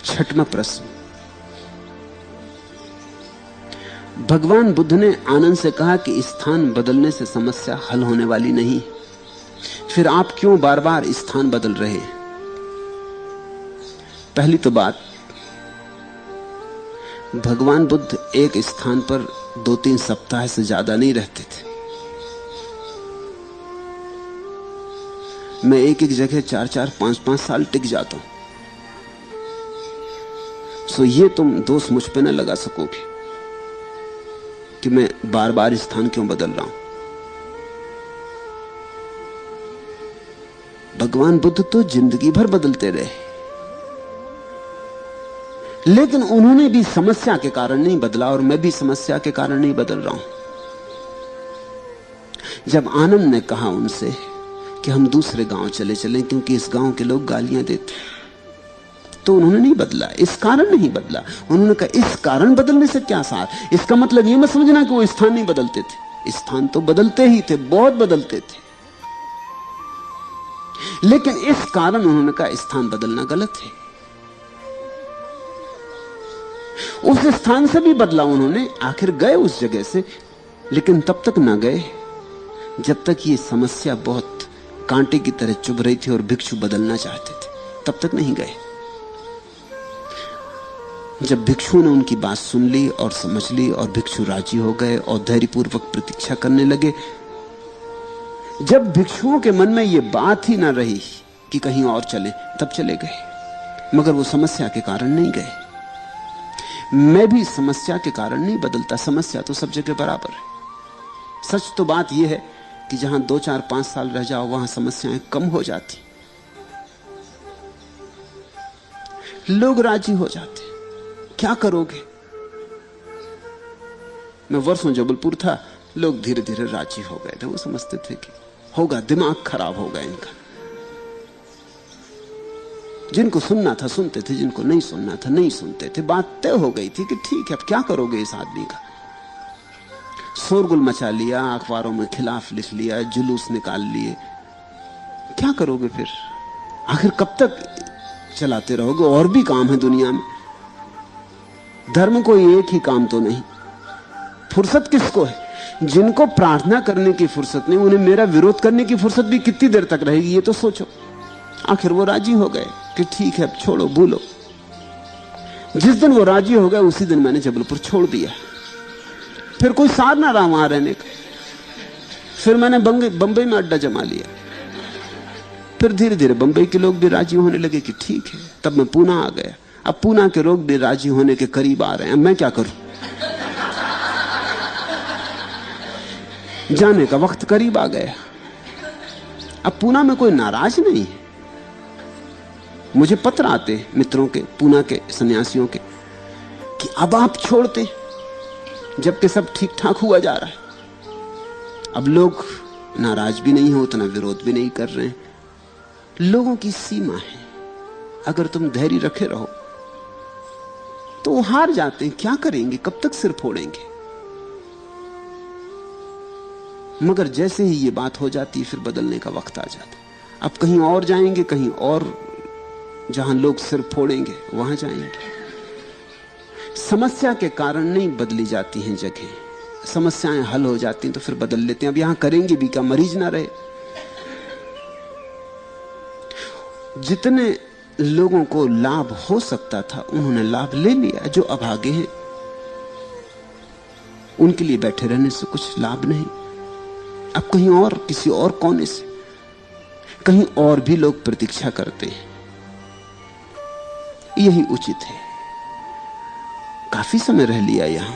छठवां प्रश्न। भगवान बुद्ध ने आनंद से कहा कि स्थान बदलने से समस्या हल होने वाली नहीं, फिर आप क्यों बार बार स्थान बदल रहे हैं? पहली तो बात, भगवान बुद्ध एक स्थान पर 2-3 सप्ताह से ज्यादा नहीं रहते थे। मैं एक एक जगह 4-4, 5-5 साल टिक जाता हूं। सो ये तुम दोष मुझ पे न लगा सकोगे कि मैं बार बार स्थान क्यों बदल रहा हूं। भगवान बुद्ध तो जिंदगी भर बदलते रहे, लेकिन उन्होंने भी समस्या के कारण नहीं बदला और मैं भी समस्या के कारण नहीं बदल रहा हूं। जब आनंद ने कहा उनसे कि हम दूसरे गांव चले चलें क्योंकि इस गांव के लोग गालियां देते, तो उन्होंने नहीं बदला, इस कारण नहीं बदला। उन्होंने कहा इस कारण बदलने से क्या सार। इसका मतलब यह मत समझना कि वो स्थान नहीं बदलते थे, स्थान तो बदलते ही थे, बहुत बदलते थे, लेकिन इस कारण उन्होंने कहा स्थान बदलना गलत है। उस स्थान से भी बदला उन्होंने, आखिर गए उस जगह से, लेकिन तब तक ना गए जब तक ये समस्या बहुत कांटे की तरह चुभ रही थी और भिक्षु बदलना चाहते थे, तब तक नहीं गए। जब भिक्षुओं ने उनकी बात सुन ली और समझ ली और भिक्षु राजी हो गए और धैर्यपूर्वक प्रतीक्षा करने लगे, जब भिक्षुओं के मन में यह बात ही ना रही कि कहीं और चले, तब चले गए। मगर वो समस्या के कारण नहीं गए। मैं भी समस्या के कारण नहीं बदलता, समस्या तो सब जगह बराबर है। सच तो बात यह है कि जहां 2, 4, 5 साल रह जाओ वहां समस्याएं कम हो जाती, लोग राजी हो जाते। क्या करोगे? मैं वर्षों जबलपुर था, लोग धीरे धीरे राजी हो गए थे। वो समझते थे कि होगा, दिमाग खराब होगा इनका। जिनको सुनना था सुनते थे, जिनको नहीं सुनना था नहीं सुनते थे। बात तय हो गई थी कि ठीक है, अब क्या करोगे इस आदमी का। शोरगुल मचा लिया, अखबारों में खिलाफ लिख लिया, जुलूस निकाल लिए, क्या करोगे फिर? आखिर कब तक चलाते रहोगे? और भी काम है दुनिया में, धर्म कोई एक ही काम तो नहीं। फुर्सत किसको है? जिनको प्रार्थना करने की फुर्सत नहीं, उन्हें मेरा विरोध करने की फुर्सत भी कितनी देर तक रहेगी, ये तो सोचो। आखिर वो राजी हो गए कि ठीक है, अब छोड़ो, भूलो। जिस दिन वो राजी हो गए उसी दिन मैंने जबलपुर छोड़ दिया। फिर कोई सार ना रहा वहां रहने का। फिर मैंने बंबई में अड्डा जमा लिया। फिर धीरे धीरे बंबई के लोग भी राजी होने लगे कि ठीक है। तब मैं पूना आ गया। अब पूना के लोग भी राजी होने के करीब आ रहे हैं। मैं क्या करूं? जाने का वक्त करीब आ गया। अब पूना में कोई नाराज नहीं है। मुझे पत्र आते मित्रों के, पूना के सन्यासियों के, कि अब आप छोड़ते, जबकि सब ठीक ठाक हुआ जा रहा है। अब लोग नाराज भी नहीं हो, उतना विरोध भी नहीं कर रहे हैं। लोगों की सीमा है। अगर तुम धैर्य रखे रहो तो हार जाते हैं। क्या करेंगे? कब तक सिर फोड़ेंगे? मगर जैसे ही ये बात हो जाती, फिर बदलने का वक्त आ जाता। अब कहीं और जाएंगे, कहीं और जहां लोग सिर फोड़ेंगे वहां जाएंगे। समस्या के कारण नहीं बदली जाती हैं जगह, समस्याएं हल हो जाती हैं तो फिर बदल लेते हैं। अब यहां करेंगे भी क्या, मरीज ना रहे। जितने लोगों को लाभ हो सकता था उन्होंने लाभ ले लिया। जो अभागे हैं उनके लिए बैठे रहने से कुछ लाभ नहीं। अब कहीं और, किसी और कोने से, कहीं और भी लोग प्रतीक्षा करते हैं। यही उचित है। काफी समय रह लिया यहां।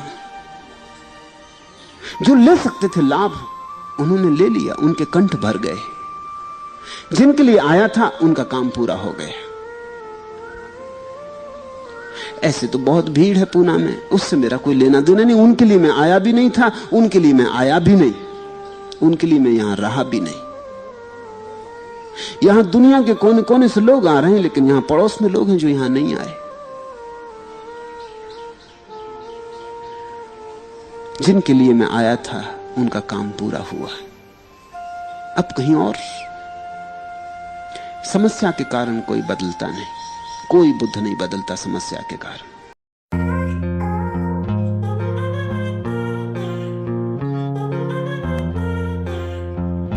जो ले सकते थे लाभ उन्होंने ले लिया, उनके कंठ भर गए। जिनके लिए आया था उनका काम पूरा हो गया। ऐसे तो बहुत भीड़ है पूना में, उससे मेरा कोई लेना देना नहीं। उनके लिए मैं आया भी नहीं था, उनके लिए मैं आया भी नहीं, उनके लिए मैं यहां रहा भी नहीं। यहां दुनिया के कोने कोने से लोग आ रहे हैं, लेकिन यहां पड़ोस में लोग हैं जो यहां नहीं आए। जिनके लिए मैं आया था उनका काम पूरा हुआ। अब कहीं और। समस्या के कारण कोई बदलता नहीं, कोई बुद्ध नहीं बदलता समस्या के कारण।